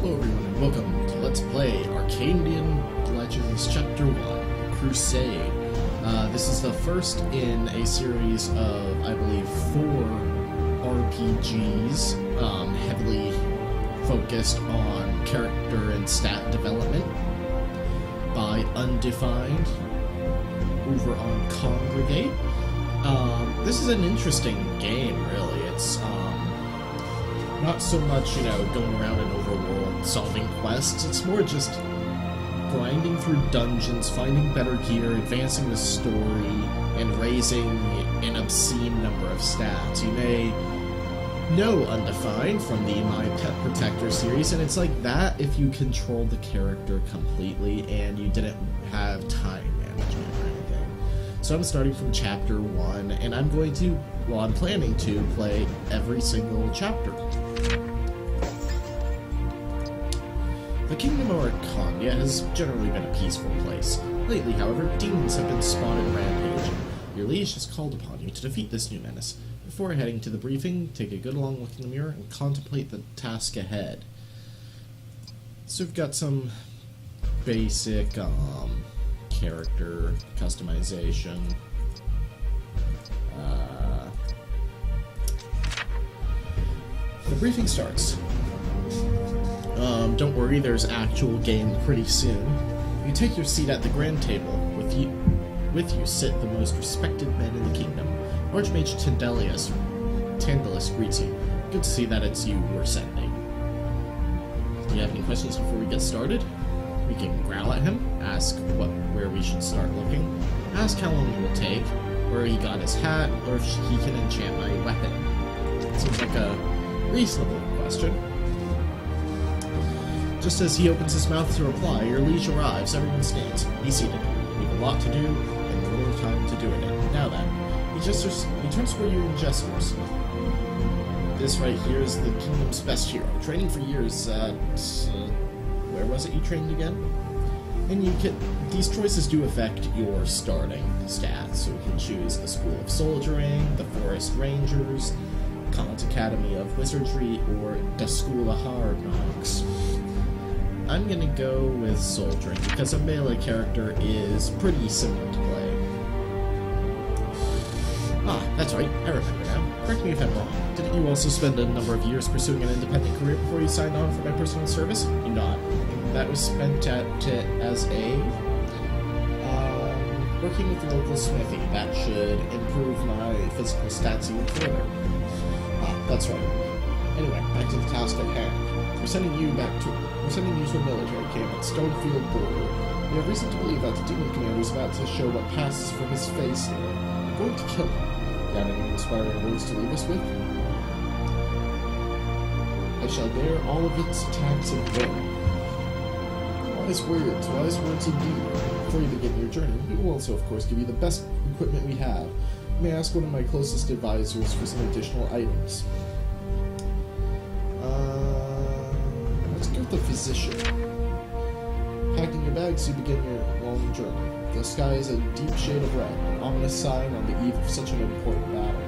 Hello everyone and welcome to Let's Play Arkandian Legends Chapter 1, Crusade. This is the first in a series of, I believe, 4 RPGs, heavily focused on character and stat development by Undefined over on Congregate. This is an interesting game, really. It's not so much, going around an overworld solving quests. It's more just grinding through dungeons, finding better gear, advancing the story, and raising an obscene number of stats. You may know Undefined from the My Pet Protector series, and it's like that if you control the character completely and you didn't have time management or anything. So I'm starting from Chapter 1, and I'm planning to play every single chapter. The kingdom of Arkandian has generally been a peaceful place. Lately, however, demons have been spotted rampaging. Your liege has called upon you to defeat this new menace. Before heading to the briefing, take a good long look in the mirror and contemplate the task ahead. So we've got some basic character customization. The briefing starts. Don't worry, there's actual game pretty soon. You take your seat at the grand table. With you sit the most respected men in the kingdom. Archmage Tandalus greets you. Good to see that it's you we're sending. Do you have any questions before we get started? We can growl at him, ask where we should start looking, ask how long it will take, where he got his hat, or if he can enchant my weapon. Seems like a reasonable question. Just as he opens his mouth to reply, your liege arrives. Everyone stands. Be seated. We have a lot to do, and little time to do it in. Now then, he turns toward you and gestures. This right here is the kingdom's best hero. Training for years at... where was it you trained again? And these choices do affect your starting stats. So you can choose the School of Soldiering, the Forest Rangers, Khan's Academy of Wizardry, or the School of Hard Knocks. I'm gonna go with Soldiering, because a melee character is pretty simple to play. Ah, that's right, I remember now. Correct me if I'm wrong. Didn't you also spend a number of years pursuing an independent career before you signed on for my personal service? You nod. That was spent as working with the local smithy. That should improve my physical stats even further. Ah, that's right. Anyway, back to the task at hand. We're sending you to a military camp at Stonefield border. We have reason to believe that the demon commander is about to show what passes for his face there. I'm going to kill him. Do you have any inspiring words to leave us with? I shall bear all of its attacks and win. Wise words indeed. Before you begin your journey, we will also, of course, give you the best equipment we have. You may ask one of my closest advisors for some additional items. Let's go with the physician. Packing your bags, you begin your long journey. The sky is a deep shade of red, an ominous sign on the eve of such an important battle.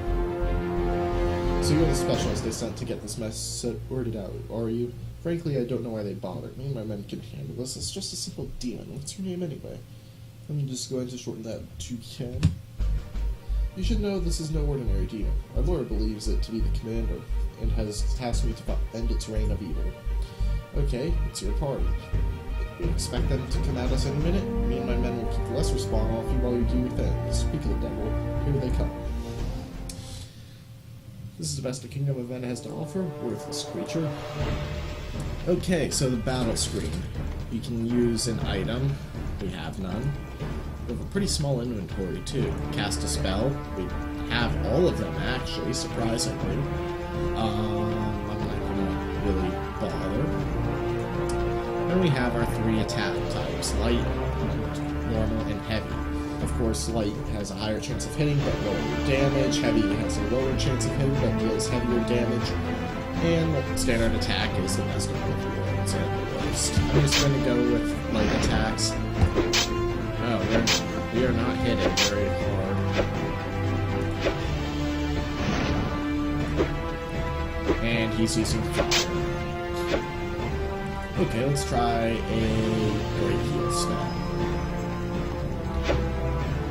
So you're the specialist they sent to get this mess sorted out, are you? Frankly, I don't know why they bothered. Me and my men can handle this. It's just a simple demon. What's her name anyway? I'm just going to shorten that to Ken. You should know this is no ordinary demon. Our lord believes it to be the commander, and has tasked me to end its reign of evil. Okay, it's your party. We expect them to come at us any minute. Me and my men will keep the lesser spawn off you while you do your thing. Speak of the devil, here they come. This is the best the Kingdom of Men has to offer. Worthless creature. Okay, so the battle screen. You can use an item. We have none. We have a pretty small inventory, too. Cast a spell. We have all of them, actually, surprisingly. I'm not gonna really bother. Then we have our 3 attack types, light, normal, and heavy. Of course, light has a higher chance of hitting, but lower damage. Heavy has a lower chance of hitting, but deals heavier damage. And standard attack is the best of both worlds and the worst. I'm just going to go with light attacks. Oh, we are not hitting very hard. And he's using fire. Okay, let's try a brachial stab.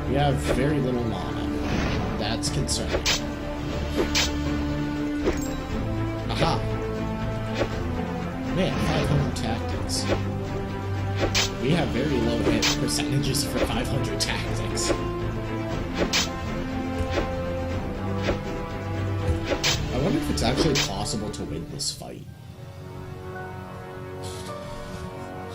We have very little mana. That's concerning. Aha! Man, 500 tactics. We have very low hit percentages for 500 tactics. I wonder if it's actually possible to win this fight.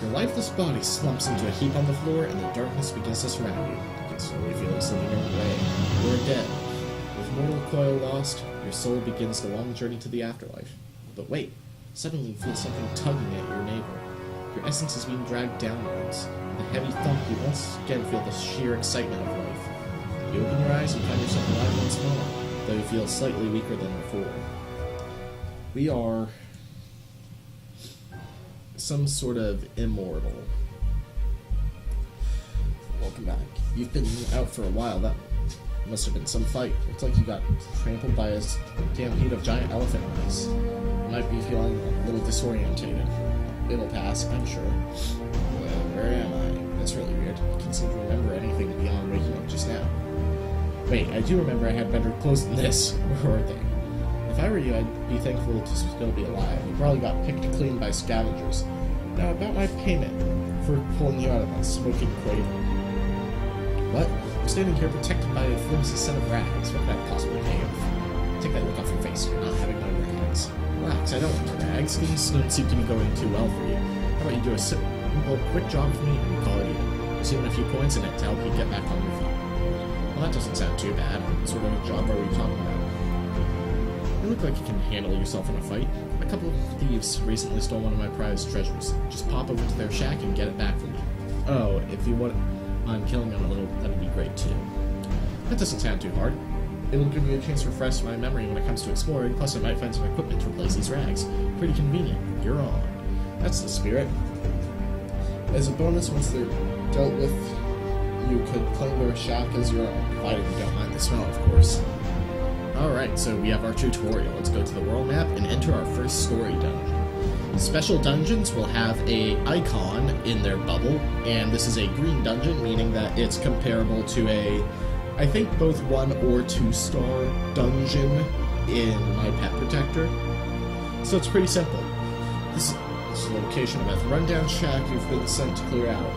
Your lifeless body slumps into a heap on the floor, and the darkness begins to surround you. You can slowly feel it slipping away. You are dead. With mortal coil lost, your soul begins the long journey to the afterlife. But wait, suddenly you feel something tugging at your navel. Your essence is being dragged downwards. With a heavy thump, you once again feel the sheer excitement of life. You open your eyes and find yourself alive once more, though you feel slightly weaker than before. We are some sort of immortal. Welcome back. You've been out for a while. That must have been some fight. Looks like you got trampled by a stampede of giant elephant mice. You might be feeling a little disorientated. It'll pass, I'm sure. Well, where am I? That's really weird. I can't seem to remember anything beyond waking up just now. Wait, I do remember I had better clothes than this. Where are they? If I were you, I'd be thankful to still be alive. You probably got picked clean by scavengers. Now, about my payment for pulling you out of that smoking cradle. What? I'm standing here protected by a flimsy set of rags. What could I possibly pay you? Take that look off your face. You're not having my rags. Relax, I don't want your rags. Things don't seem to be going too well for you. How about you do a simple, quick job for me and call it even? Just even a few points in it to help you get back on your feet. Well, that doesn't sound too bad. What sort of a job are we talking about? You look like you can handle yourself in a fight. A couple of thieves recently stole one of my prized treasures. Just pop over to their shack and get it back from me. Oh, if you want on killing them a little, that'd be great too. That doesn't sound too hard. It'll give me a chance to refresh my memory when it comes to exploring, plus I might find some equipment to replace these rags. Pretty convenient. You're on. That's the spirit. As a bonus, once they're dealt with, you could claim their shack as your own, provided you don't mind the smell, of course. Alright, so we have our tutorial. Let's go to the world map and enter our first story dungeon. Special dungeons will have a icon in their bubble, and this is a green dungeon, meaning that it's comparable to a, I think, both 1 or 2-star dungeon in My Pet Protector. So it's pretty simple. This is the location of a rundown shack you've been sent to clear out.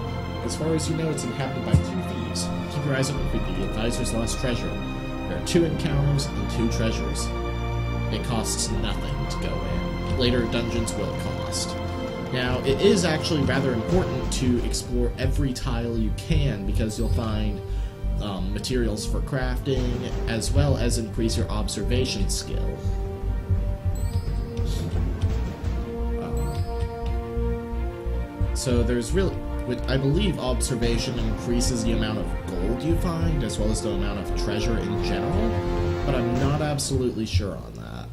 As far as you know, it's inhabited by 2 thieves. Keep your eyes open for the advisor's lost treasure. There are 2 encounters and 2 treasures. It costs nothing to go in. Later dungeons will cost. Now, it is actually rather important to explore every tile you can, because you'll find materials for crafting, as well as increase your observation skill. So there's really... I believe observation increases the amount of gold you find, as well as the amount of treasure in general, but I'm not absolutely sure on that.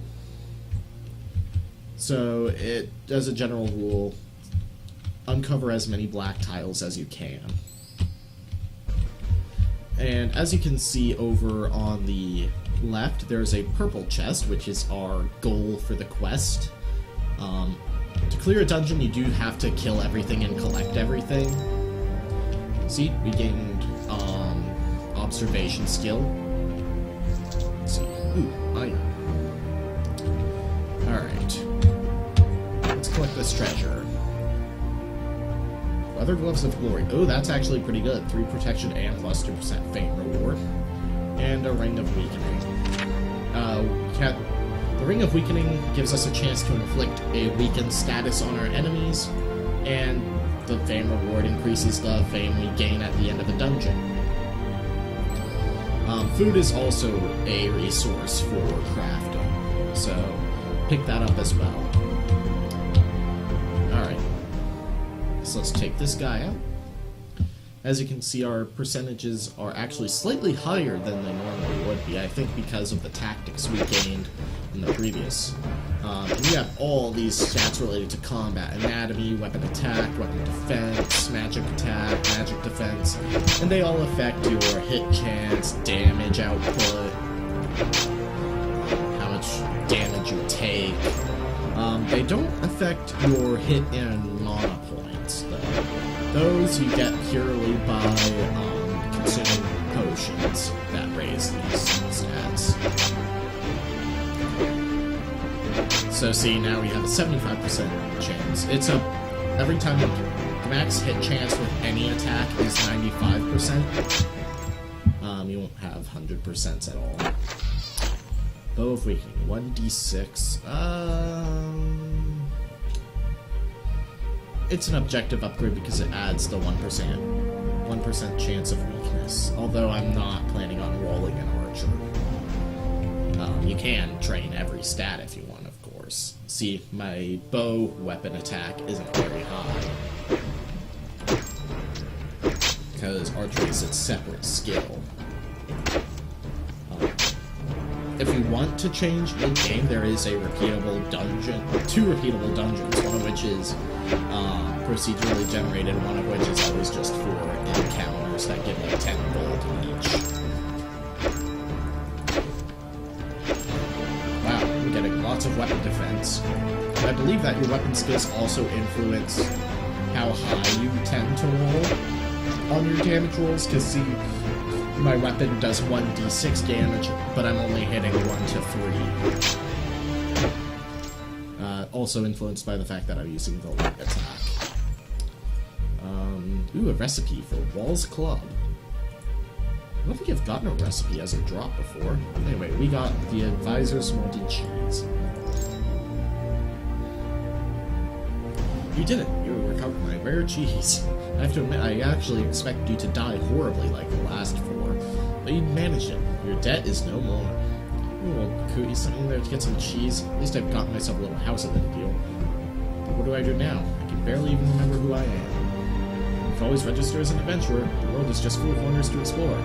So, as a general rule, uncover as many black tiles as you can. And as you can see over on the left, there's a purple chest, which is our goal for the quest. To clear a dungeon, you do have to kill everything and collect everything. See, we gained observation skill. Let's see. Ooh, iron. Alright. Let's collect this treasure. Leather Gloves of Glory. Oh, that's actually pretty good. 3 protection and plus 2% faint reward. And a Ring of Weakening. The Ring of Weakening gives us a chance to inflict a weakened status on our enemies, and the fame reward increases the fame we gain at the end of a dungeon. Food is also a resource for crafting, so pick that up as well. Alright, so let's take this guy out. As you can see, our percentages are actually slightly higher than they normally would be, I think because of the tactics we gained in the previous. And we have all these stats related to combat: anatomy, weapon attack, weapon defense, magic attack, magic defense, and they all affect your hit chance, damage output, how much damage you take, They don't affect your hit and mana points, though. Those you get purely by consuming potions that raise these stats. So see, now we have a 75% chance. It's every time the max hit chance with any attack is 95%. You won't have 100% at all. Bow of Awakening, 1d6. It's an objective upgrade because it adds the 1% chance of weakness. Although I'm not planning on rolling an archer. You can train every stat if you want, of course. See, my bow weapon attack isn't very high. Because archery is its separate skill. If you want to change in-game, there is a repeatable dungeon, 2 repeatable dungeons, one of which is procedurally generated, one of which is always just 4 encounters that give like 10 gold each. Wow, we're getting lots of weapon defense. And I believe that your weapon skills also influence how high you tend to roll on your damage rolls, because see, my weapon does 1d6 damage, but I'm only hitting 1 to 3. Also influenced by the fact that I'm using the light attack. Ooh, a recipe for Wall's Club. I don't think I've gotten a recipe as a drop before. Anyway, we got the Advisor's Moldy Cheese. You did it! You recovered my rare cheese. I have to admit, I actually expected you to die horribly like the last 4, but you managed it. Your debt is no more. Ooh, well, Cootie, something there to get some cheese. At least I've gotten myself a little house out of the deal. But what do I do now? I can barely even remember who I am. You can always register as an adventurer. The world is just full of wonders to explore.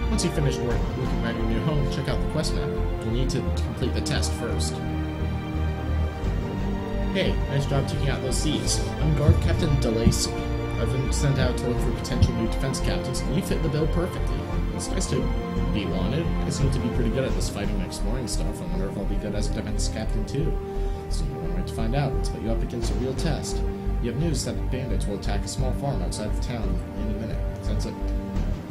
Once you've finished looking at your new home, check out the quest map. You'll need to complete the test first. Hey, nice job taking out those thieves. I'm Guard Captain DeLacy. I've been sent out to look for potential new defense captains, and you fit the bill perfectly. It's nice to be wanted. I seem to be pretty good at this fighting and exploring stuff. I wonder if I'll be good as a defense captain too. So you're right to find out. Let's put you up against a real test. You have news that bandits will attack a small farm outside of town any minute. Sounds like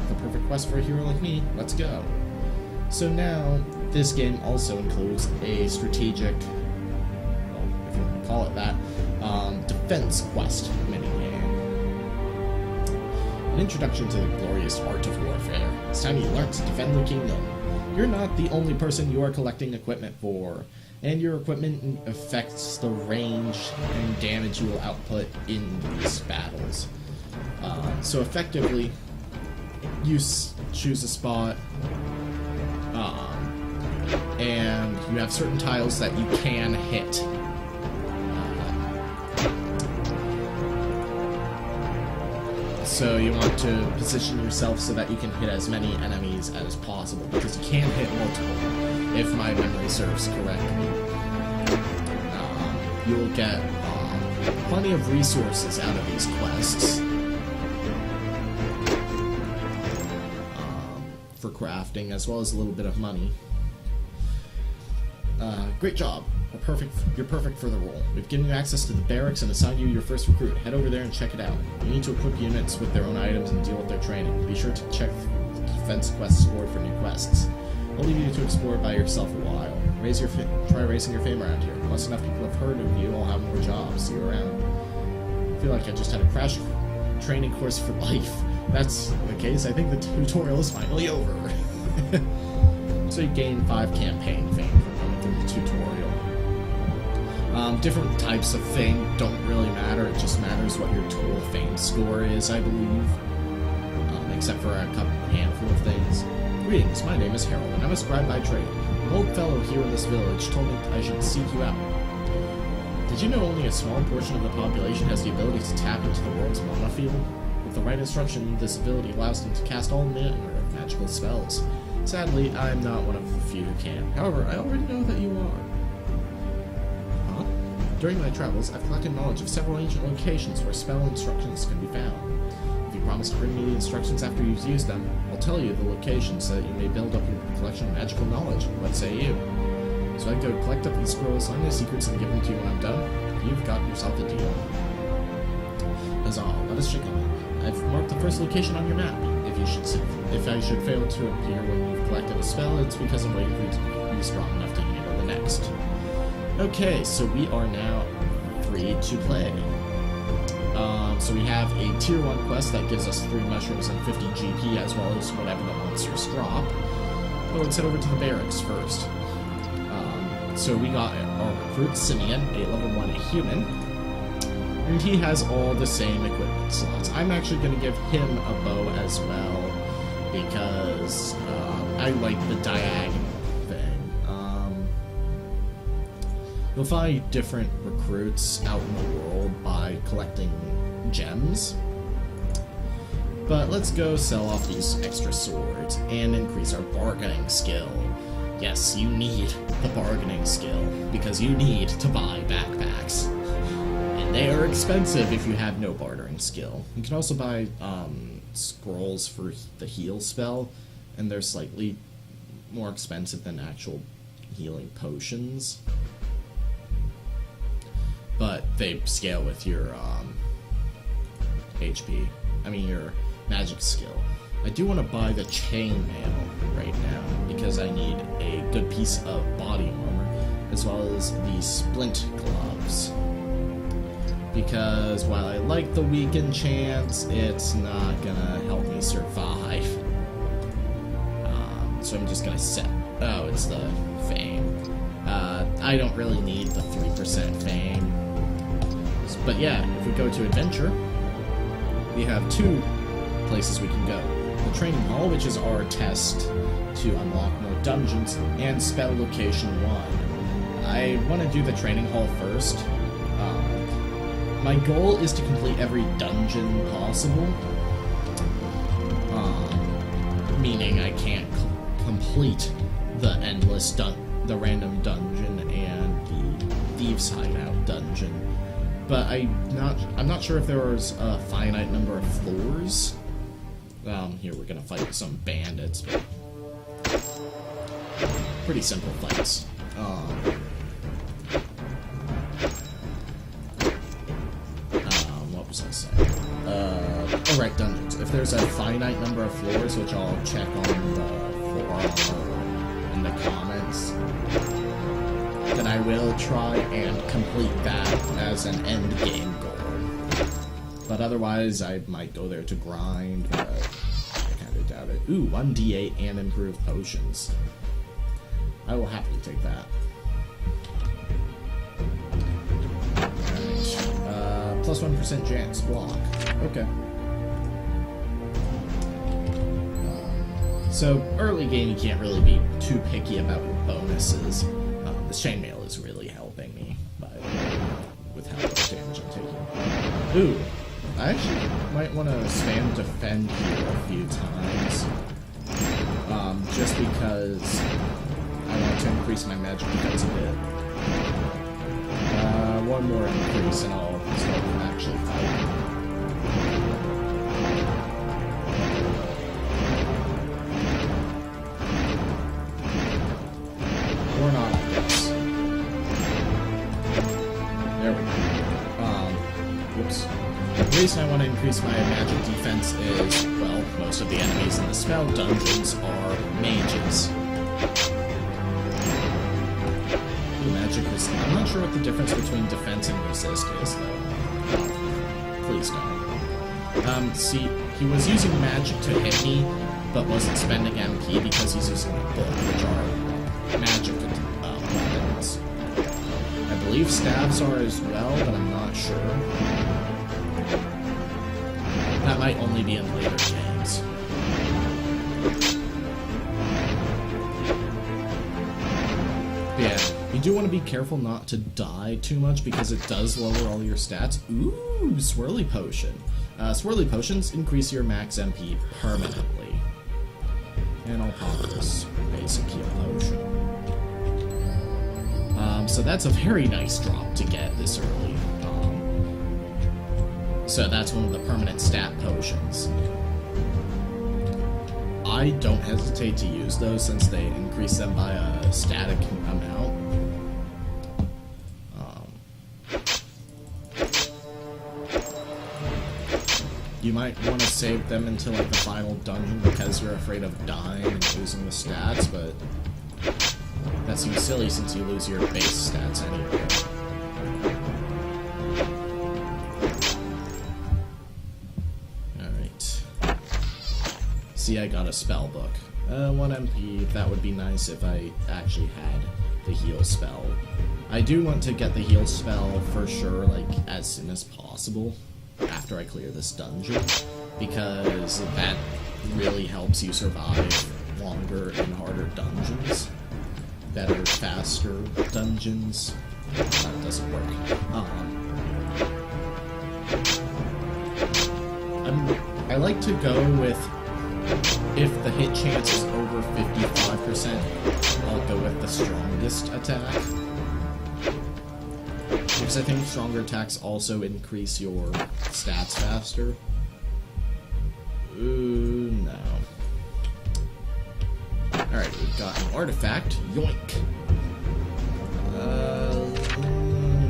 the perfect quest for a hero like me. Let's go. So now, this game also includes a strategic, well, if you want to call it that, defense quest minigame. An introduction to the glorious art of warfare. It's time you learn to defend the kingdom. You're not the only person you are collecting equipment for, and your equipment affects the range and damage you will output in these battles. So effectively, you choose a spot, and you have certain tiles that you can hit. So you want to position yourself so that you can hit as many enemies as possible, because you can hit multiple, if my memory serves correctly. You'll get plenty of resources out of these quests for crafting, as well as a little bit of money. Great job. You're perfect for the role. We've given you access to the barracks and assigned you your first recruit. Head over there and check it out. You need to equip units with their own items and deal with their training. Be sure to check the defense quests board for new quests. I'll leave you to explore by yourself a while. Try raising your fame around here. Once enough people have heard of you, I'll have more jobs. See you around. I feel like I just had a crash training course for life. If that's the case, I think the tutorial is finally over. So you gain 5 campaign fame from going through the tutorial. Different types of fame don't really matter, it just matters what your total fame score is, I believe. Except for a handful of things. Greetings, my name is Harold, and I'm a scribe by trade. An old fellow here in this village told me I should seek you out. Did you know only a small portion of the population has the ability to tap into the world's mana field? With the right instruction, this ability allows them to cast all manner of magical spells. Sadly, I'm not one of the few who can. However, I already know that you are. Huh? During my travels, I've collected knowledge of several ancient locations where spell instructions can be found. If you promise to bring me the instructions after you've used them, I'll tell you the locations so that you may build up your collection of magical knowledge. What say you? So I go collect up these scrolls, find the secrets, and give them to you when I'm done. You've got yourself a deal. Huzzah, let us check on it. I've marked the first location on your map. If I should fail to appear when you've collected a spell, it's because I'm waiting for you to be strong enough to handle the next. Okay, so we are now free to play. So we have a tier 1 quest that gives us 3 mushrooms and 50 GP, as well as whatever the monsters drop. But let's head over to the barracks first. So we got our recruit, Simeon, a level 1 human. And he has all the same equipment slots. I'm actually going to give him a bow as well, because I like the diagonal thing. You'll find different recruits out in the world by collecting gems. But let's go sell off these extra swords and increase our bargaining skill. Yes, you need the bargaining skill, because you need to buy backpacks. They are expensive if you have no bartering skill. You can also buy scrolls for the heal spell, and they're slightly more expensive than actual healing potions. But they scale with your HP. I mean your magic skill. I do want to buy the chainmail right now, because I need a good piece of body armor, as well as the splint gloves. Because while I like the weaken chance, it's not gonna help me survive. So I'm just gonna set... Oh, it's the fame. I don't really need the 3% fame. But yeah, if we go to adventure, we have 2 places we can go. The training hall, which is our test to unlock more dungeons, and spell location 1. I want to do the training hall first. My goal is to complete every dungeon possible, meaning I can't complete the the random dungeon and the Thieves' Hideout dungeon. But I'm not sure if there was a finite number of floors. Here we're gonna fight some bandits, but pretty simple fights. What was I saying? Alright, dungeons. If there's a finite number of floors, which I'll check on the forum in the comments, then I will try and complete that as an end game goal. But otherwise, I might go there to grind, but I kind of doubt it. Ooh, 1d8 and improved potions. I will happily take that. Alright, plus 1% chance block. Okay. So, early game, you can't really be too picky about your bonuses. The chainmail is really helping me with how much damage I'm taking. Ooh, I actually might want to spam defend here a few times. Just because I want to increase my magic defense a bit. One more increase and I'll start actually fighting. Or not, I guess. There we go. Whoops. The reason I want to increase my magic defense is, well, most of the enemies in the spell dungeons are mages. Magic is... I'm not sure what the difference between defense and resist is, though. Please don't. See, he was using magic to hit me, but wasn't spending MP because he's using a book, which are magic weapons. I believe staves are as well, but I'm not sure. That might only be in later games. Yeah, you do want to be careful not to die too much because it does lower all your stats. Ooh, Swirly Potion. Swirly Potions increase your max MP permanently. And I'll pop this basic heal potion. So that's a very nice drop to get this early. So that's one of the permanent stat potions. I don't hesitate to use those since they increase them by a static amount. You might want to save them until like the final dungeon because you're afraid of dying and losing the stats, but that seems silly since you lose your base stats anyway. Alright. See, I got a spell book. 1 MP, that would be nice if I actually had the heal spell. I do want to get the heal spell for sure, like, as soon as possible after I clear this dungeon, because that really helps you survive longer and harder dungeons. Better, faster dungeons. That doesn't work. I like to go with, if the hit chance is over 55%, I'll go with the strongest attack. Because I think stronger attacks also increase your stats faster. Ooh, no. Alright, we've got an artifact. Yoink!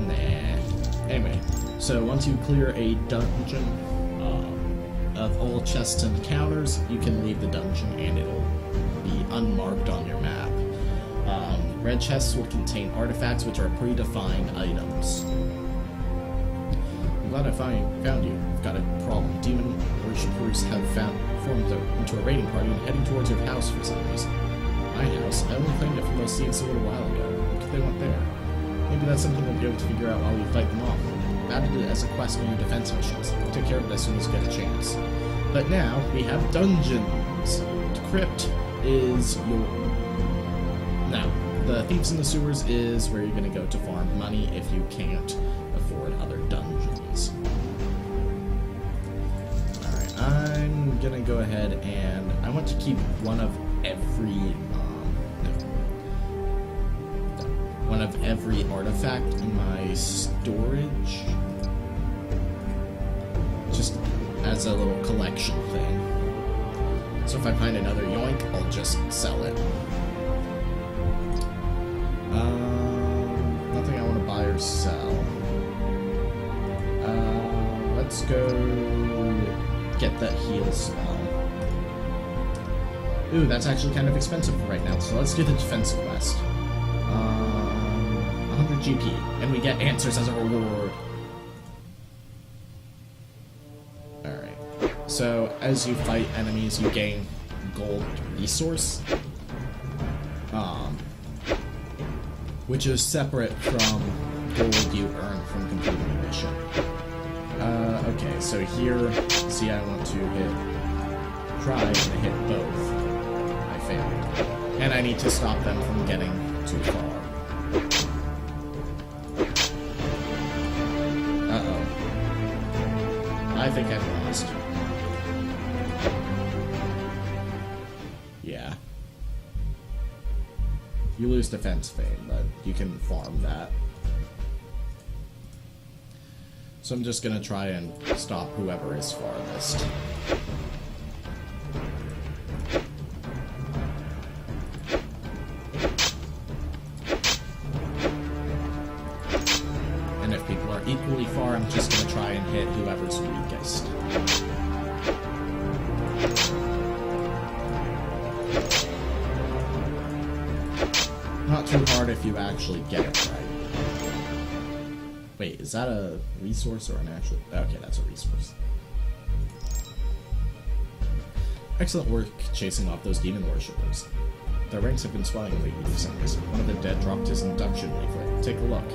Nah. Anyway, so once you clear a dungeon of all chests and counters, you can leave the dungeon and it'll be unmarked on your map. Red chests will contain artifacts which are predefined items. I'm glad I found you. I've got a problem. Demon worshippers have formed into a raiding party and heading towards your house for some reason. My house? I only claimed it from those seeds a little while ago. What could they want there? Maybe that's something we'll be able to figure out while we fight them off. I've added it as a quest in your defense missions. We'll take care of it as soon as we get a chance. But now, we have dungeons. The crypt is your... Now, the Thieves in the Sewers is where you're going to go to farm money if you can't afford other dungeons. Alright, I'm going to go ahead and... I want to keep one of every artifact in my storage. Just as a little collection thing. So if I find another yoink, I'll just sell it. Nothing I want to buy or sell. Let's go get that heal spell. Ooh, that's actually kind of expensive right now, so let's do the defense quest. 100 GP, and we get answers as a reward. Alright, so as you fight enemies, you gain gold resource. Which is separate from gold you earn from completing a mission. Okay, so here, see, I want to try and hit both. I failed. And I need to stop them from getting too far. Uh-oh. I think I've lost. Yeah. You lose defense fame, but you can farm that. So I'm just gonna try and stop whoever is farthest. And if people are equally far, I'm just gonna try and hit whoever's weakest. Not too hard if you actually get it right. Wait, is that a resource or an actual... Okay, that's a resource. Excellent work chasing off those demon worshippers. Their ranks have been swelling lately, recently. One of the dead dropped his induction leaflet. Take a look.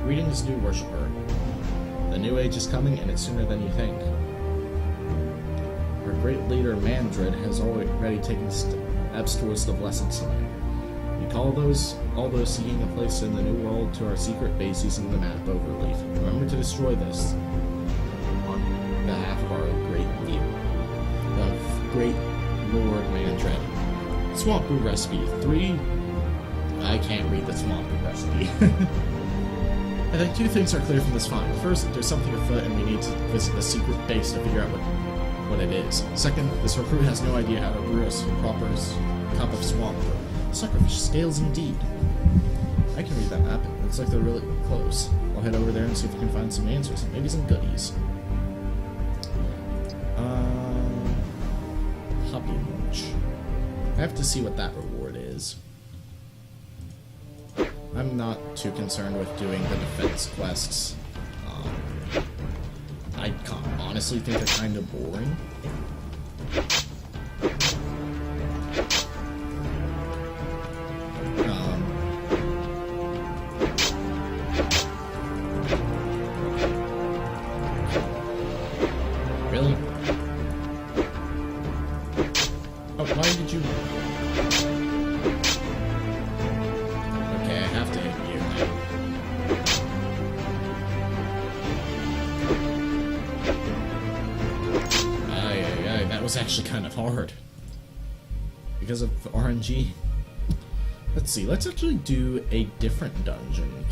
Greetings, new worshipper. The new age is coming, and it's sooner than you think. Our great leader, Mandred, has already taken steps towards the blessed sign. We call all those seeking a place in the new world to our secret base using the map overleaf. Remember to destroy this on behalf of our great leader, the great Lord Mandred. Swamp Brew Recipe 3. I can't read the Swamp Brew Recipe. I think two things are clear from this find. First, there's something afoot and we need to visit the secret base to figure out what it is. Second, this recruit has no idea how to brew a proper cup of swamp brew. Suckerfish scales indeed. I can read that map. It looks like they're really close. I'll head over there and see if we can find some answers and maybe some goodies. Puppy Mooch. I have to see what that reward is. I'm not too concerned with doing the defense quests. I honestly think they're kind of boring. Really? Oh, why did you... Okay, I have to hit you now. That was actually kind of hard. Because of RNG. Let's see, let's actually do a different dungeon.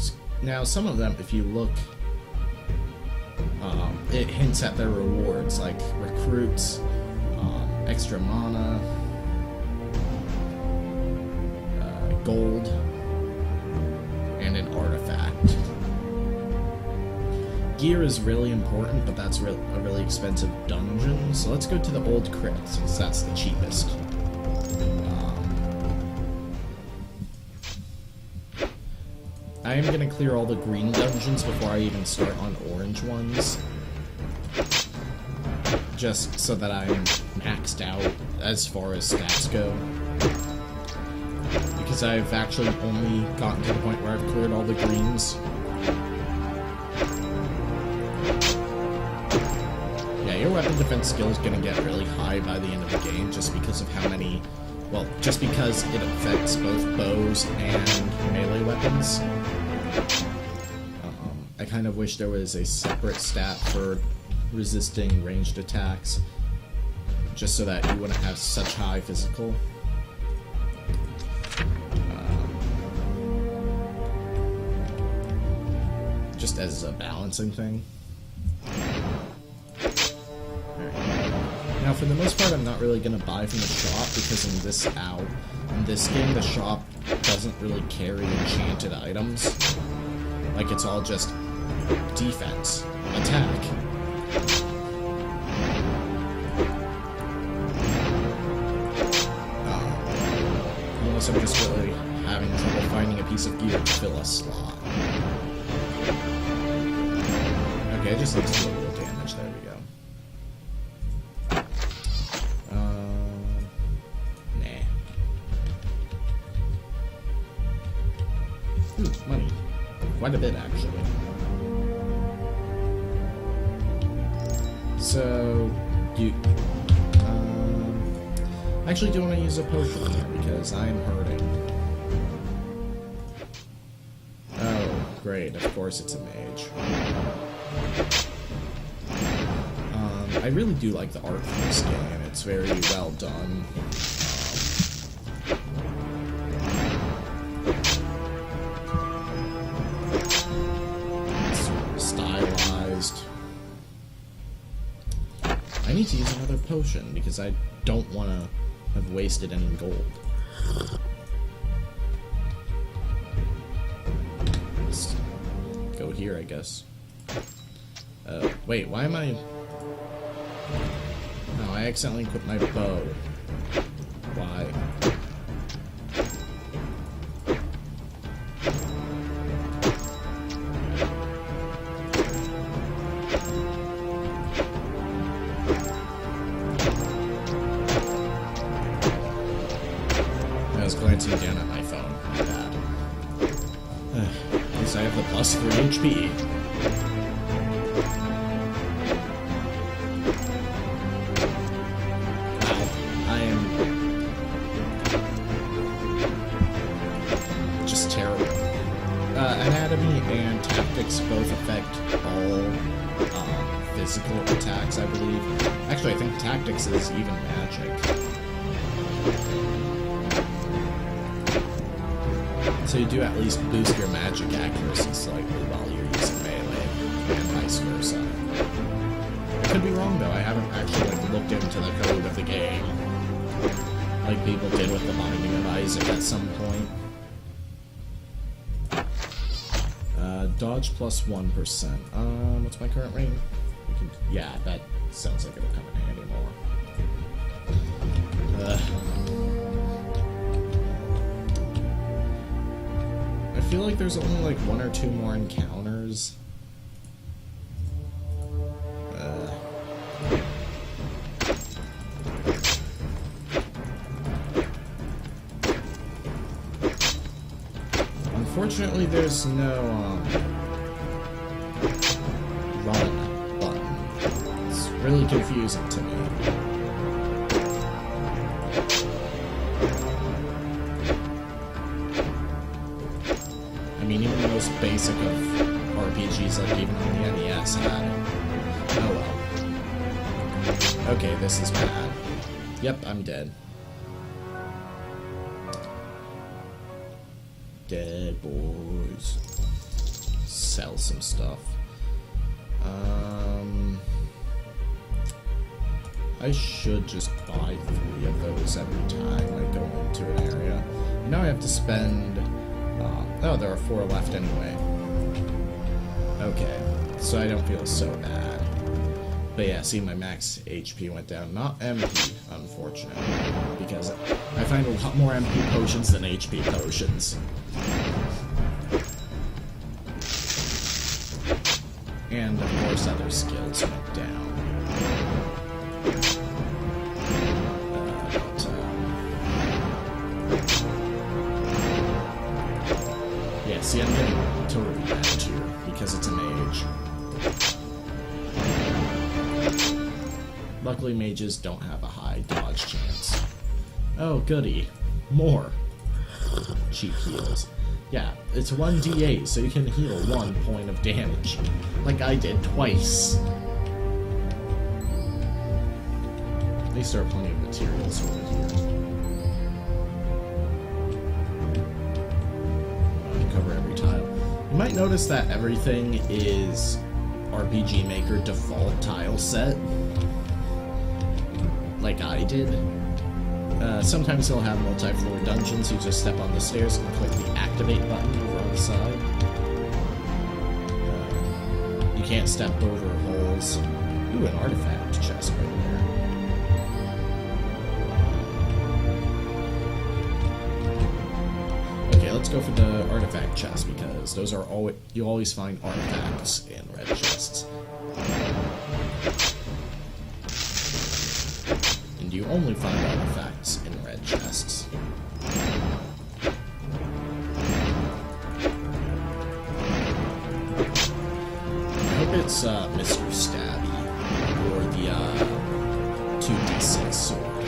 Now, some of them, if you look, it hints at their rewards, like recruits, extra mana, gold, and an artifact. Gear is really important, but that's a really expensive dungeon, so let's go to the old crypt, since that's the cheapest. I am going to clear all the green dungeons before I even start on orange ones. Just so that I'm maxed out as far as stats go. Because I've actually only gotten to the point where I've cleared all the greens. Yeah, your weapon defense skill is going to get really high by the end of the game just because of how many... Well, just because it affects both bows and melee weapons. I kind of wish there was a separate stat for resisting ranged attacks, just so that you wouldn't have such high physical. Just as a balancing thing. Now, for the most part, I'm not really going to buy from the shop, because in this game, the shop doesn't really carry enchanted items. Like, it's all just defense, attack. Unless I'm just really having trouble finding a piece of gear to fill a slot. Okay, I just need to do a little damage. There we go. Nah. Ooh, money. Quite a bit, actually. So, I actually do want to use a potion here, because I'm hurting. Oh, great, of course it's a mage. I really do like the art for this game, it's very well done. I need to use another potion, because I don't want to have wasted any gold. Let's go here, I guess. Wait, why am I... No, I accidentally equipped my bow. Why? I was glancing down at my phone. My bad. At least I have the plus 3 HP. Wow, I am just terrible. Anatomy and tactics both affect all physical attacks, I believe. Actually, I think tactics is even magic. So you do at least boost your magic accuracy slightly while you're using melee, and vice versa. I could be wrong though, I haven't actually looked into the code of the game, like people did with the Binding of Isaac at some point. Dodge plus 1%. What's my current range? Yeah, that sounds like it'll come in handy more. I feel like there's only like 1 or 2 more encounters. Unfortunately, there's no run button. It's really confusing to me. I mean, even the most basic of RPGs, like even on the NES, had it. Oh well. Okay, this is bad. Yep, I'm dead. Dead boys. Sell some stuff. I should just buy 3 of those every time I go into an area. Now I have to spend... oh, there are 4 left anyway. Okay, so I don't feel so bad. But yeah, see, my max HP went down. Not MP, unfortunately, because I find a lot more MP potions than HP potions. And, of course, other skills went down. Yeah, see, I'm getting totally damaged here, because it's a mage. Luckily, mages don't have a high dodge chance. Oh, goody. More. Cheap heals. Yeah, it's 1d8, so you can heal 1 point of damage. Like I did twice. At least there are plenty of materials over here. Cover every tile. You might notice that everything is RPG Maker default tile set. Like I did. Sometimes they'll have multi-floor dungeons. You just step on the stairs and click the activate button over on the side. You can't step over holes. Ooh, an artifact chest right there. Okay, let's go for the artifact chest because those are always you always find artifacts in red chests. You only find artifacts in red chests. I hope it's Mr. Stabby or the 2d6 sword.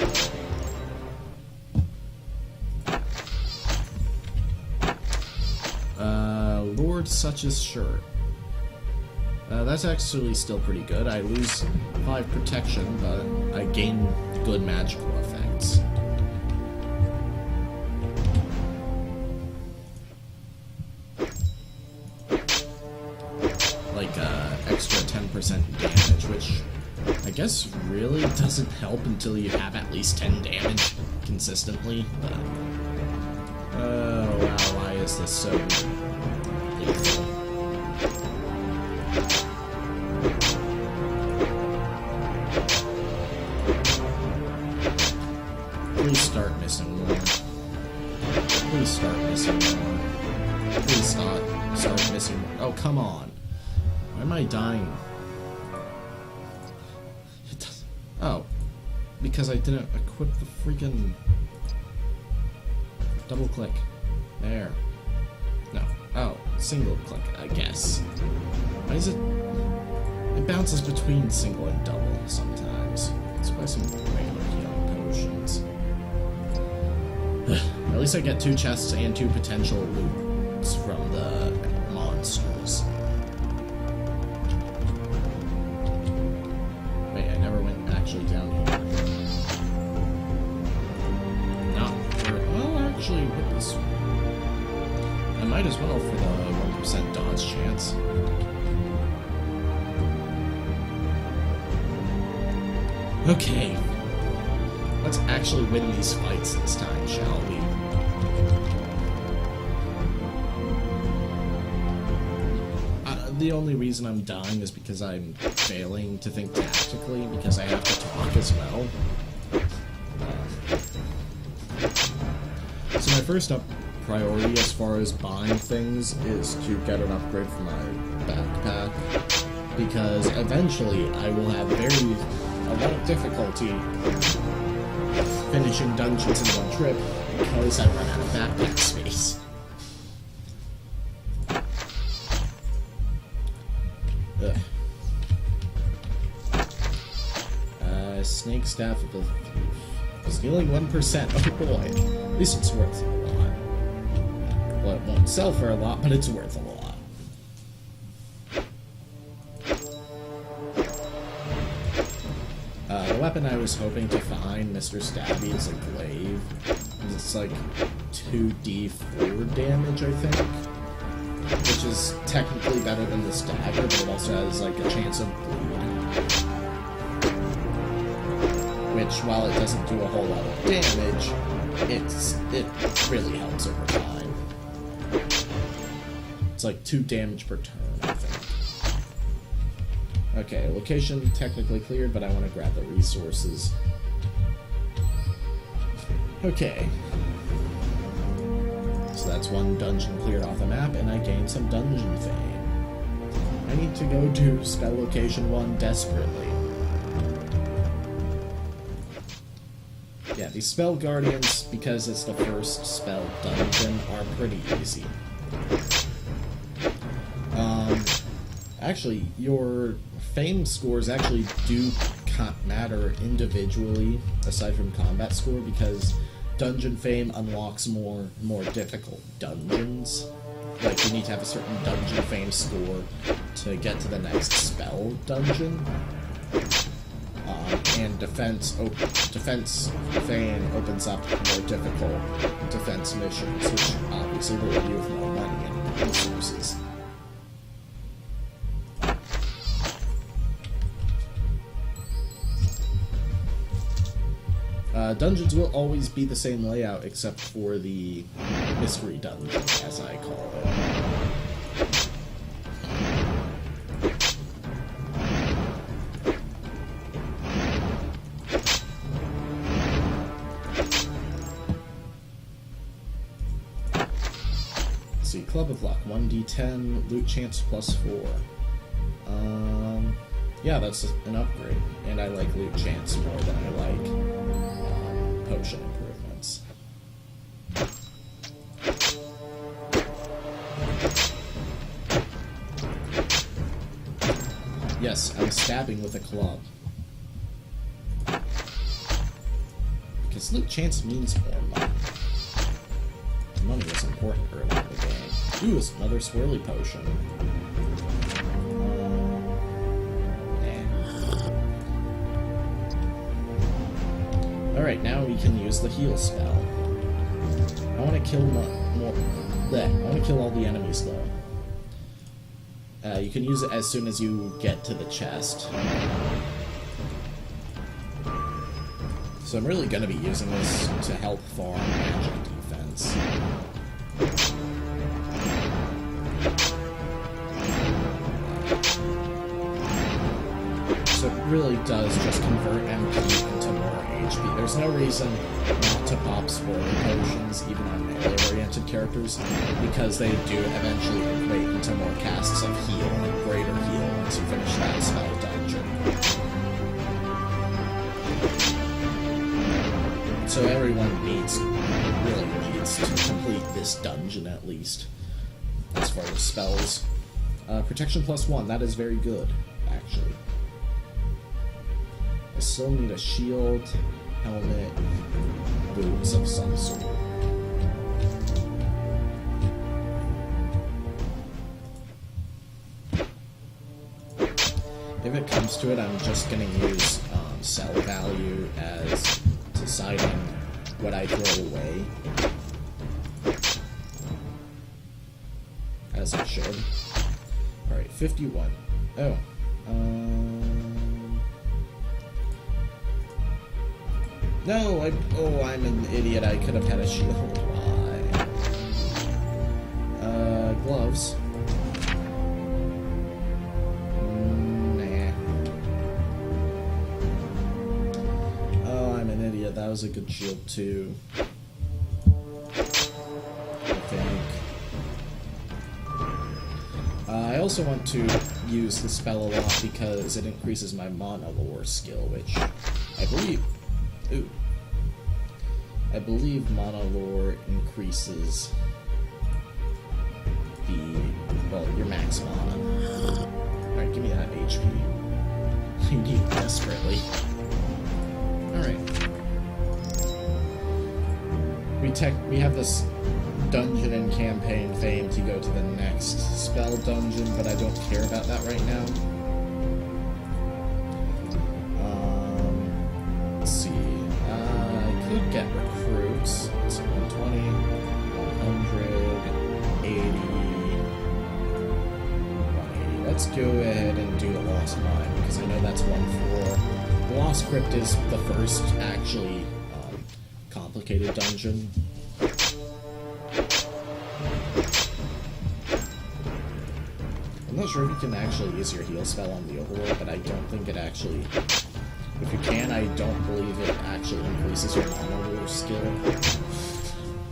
Lord Such's shirt. That's actually still pretty good. I lose 5 protection, but I gain good magical effects. Like, extra 10% damage, which I guess really doesn't help until you have at least 10 damage consistently, but... oh, wow, why is this so lethal? Please start missing more. Please start missing more. Please start missing more. Oh, come on. Why am I dying? It doesn't... oh. Because I didn't equip the freaking... double click. There. No. Oh, single click, I guess. Why is it... it bounces between single and double sometimes. Let's buy some regular healing potions. At least I get 2 chests and 2 potential loots from the monsters. Wait, I never went actually down here. Not for... well, actually, with this... I might as well for the 1% dodge chance. Okay. Let's actually win these fights this time, shall we? the only reason I'm dying is because I'm failing to think tactically, because I have to talk as well. So my first priority as far as buying things is to get an upgrade for my backpack, because eventually I will have a lot of difficulty finishing dungeons in one trip because I run out of backpack space. Snake staff of the stealing 1%. Oh boy, at least it's worth a lot. Well, it won't sell for a lot, but it's worth a lot. The weapon I was hoping to find, Mr. Stabby, is a glaive. It's like 2d4 damage, I think, which is technically better than the dagger, but it also has like a chance of bleed. Which, while it doesn't do a whole lot of damage, it really helps over time. It's like 2 damage per turn, I think. Okay, location technically cleared, but I want to grab the resources. Okay. So that's one dungeon cleared off the map, and I gained some dungeon fame. I need to go to spell location 1 desperately. Yeah, these spell guardians, because it's the first spell dungeon, are pretty easy. Actually, your fame scores actually do matter individually, aside from combat score, because dungeon fame unlocks more difficult dungeons. Like, you need to have a certain dungeon fame score to get to the next spell dungeon. And defense fame opens up more difficult defense missions, which obviously will give you more money and resources. Dungeons will always be the same layout, except for the mystery dungeon, as I call it. Club of Luck, 1d10, loot chance +4. Yeah, that's an upgrade, and I like loot chance more than I like potion improvements. Yes, I'm stabbing with a club. Because loot chance means more money. Money was important early in the game. Ooh, it's another swirly potion. Alright, now we can use the heal spell. I want to kill I want to kill all the enemies, though. You can use it as soon as you get to the chest. So I'm really going to be using this to help farm magic defense. So it really does just convert MP into more HP. There's no reason not to pop swirly potions, even on melee-oriented characters, because they do eventually equate into more casts of heal and greater heal once you finish that spell dungeon. So everyone really needs to complete this dungeon at least, as far as spells. Protection +1, that is very good, actually. I still need a shield, helmet, boots of some sort. If it comes to it, I'm just going to use sell value as deciding what I throw away. As I should. Alright, 51. Oh. No, I'm an idiot. I could have had a shield. Why? Gloves. has a good shield too. I think. I also want to use the spell a lot because it increases my mana lore skill, which I believe... Ooh. I believe mana lore increases the... well, your max mana. Alright, give me that HP. I need it desperately. Alright. We have this dungeon and campaign theme to go to the next spell dungeon, but I don't care about that right now. Let's see. I could get recruits. It's 120, 180, 180. Let's go ahead and do a Lost Mine, because I know that's 1-4. The Lost Crypt is the first actually complicated dungeon. I'm not sure if you can actually use your heal spell on the Overlord, but I don't think it actually... If you can, I don't believe it actually increases your mana lore skill.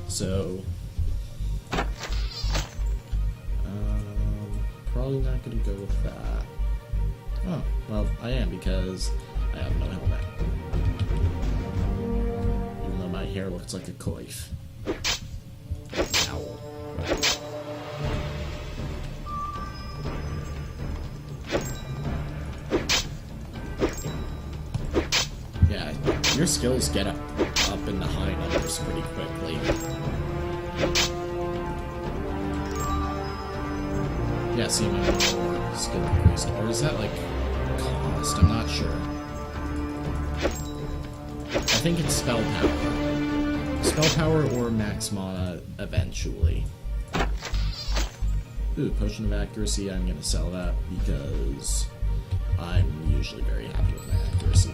So... probably not gonna go with that. Oh, well, I am, because I have no helmet. Even though my hair looks like a coif. Owl. Right. Yeah, your skills get up in the high numbers pretty quickly. Yeah, see, my more skill increased. Or is that, like, cost? I'm not sure. I think it's spell power. Spell power or max mana eventually. Ooh, Potion of Accuracy, I'm gonna sell that because I'm usually very happy with my accuracy.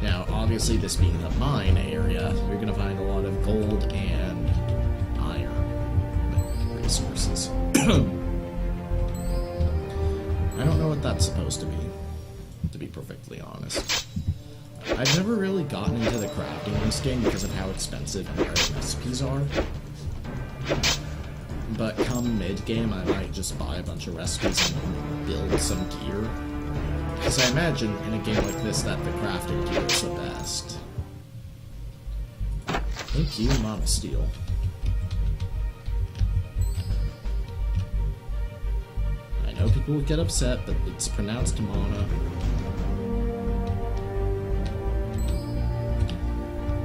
Now, obviously, this being the mine area, you're gonna find a lot of gold and iron resources. I don't know what that's supposed to be perfectly honest. I've never really gotten into the crafting in this game because of how expensive and rare recipes are. But come mid-game, I might just buy a bunch of recipes and build some gear. Because I imagine in a game like this that the crafting gear is the best. Thank you, Mama Steel. I know people would get upset, but it's pronounced mana.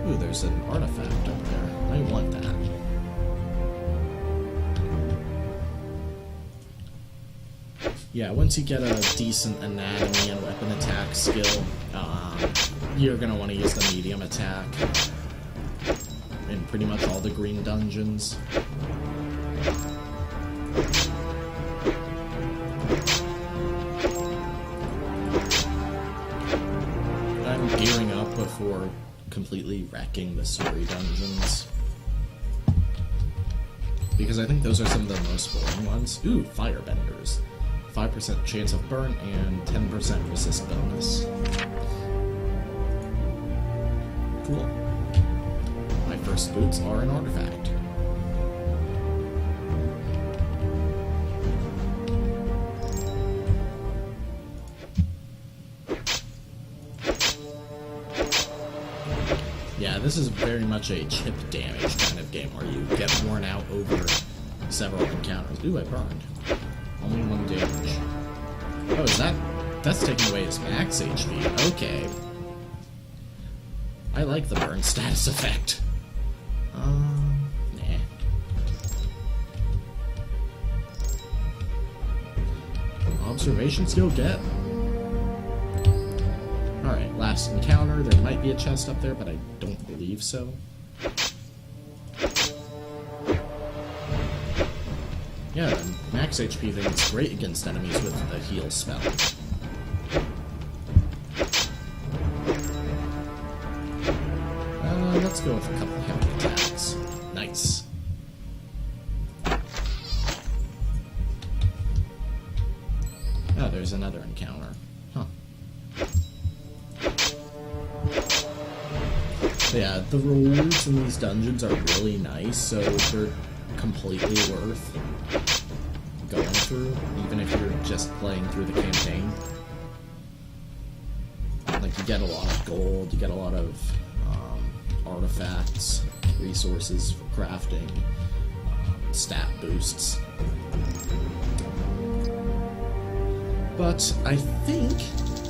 Ooh, there's an artifact up there. I want that. Yeah, once you get a decent anatomy and weapon attack skill, you're gonna want to use the medium attack in pretty much all the green dungeons. I'm gearing up before completely wrecking the story dungeons, because I think those are some of the most boring ones. Ooh, firebenders. 5% chance of burn and 10% resist bonus. Cool. My first boots are an artifact. Yeah, this is very much a chip damage kind of game where you get worn out over several encounters. Ooh, I burned. Only 1 damage. Oh, is that... That's taking away his max HP. Okay. I like the burn status effect. Nah. Observation skill get. Alright, last encounter. There might be a chest up there, but I don't believe so. Yeah, the max HP thing is great against enemies with the heal spell. Let's go with a couple heavy attacks. Nice. Oh, there's another encounter. Huh. Yeah, the rewards in these dungeons are really nice, so they're completely worth going through, even if you're just playing through the campaign. Like, you get a lot of gold, you get a lot of artifacts, resources for crafting, stat boosts. But I think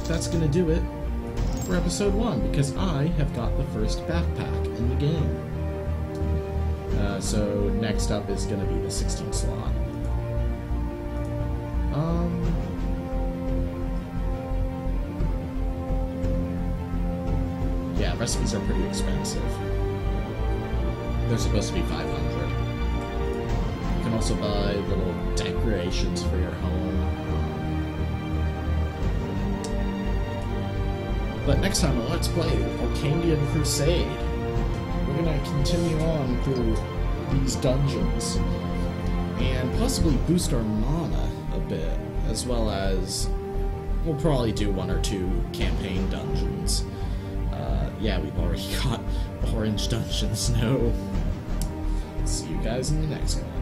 that's gonna do it for episode 1, because I have got the first backpack in the game. So next up is gonna be the 16 slot. Yeah, recipes are pretty expensive. They're supposed to be 500. You can also buy little decorations for your home. But next time on Let's Play Arkandian Crusade, we're gonna continue on through these dungeons and possibly boost our mana a bit, as well as we'll probably do 1 or 2 campaign dungeons. Yeah, we've already got orange dungeons now. See you guys in the next one.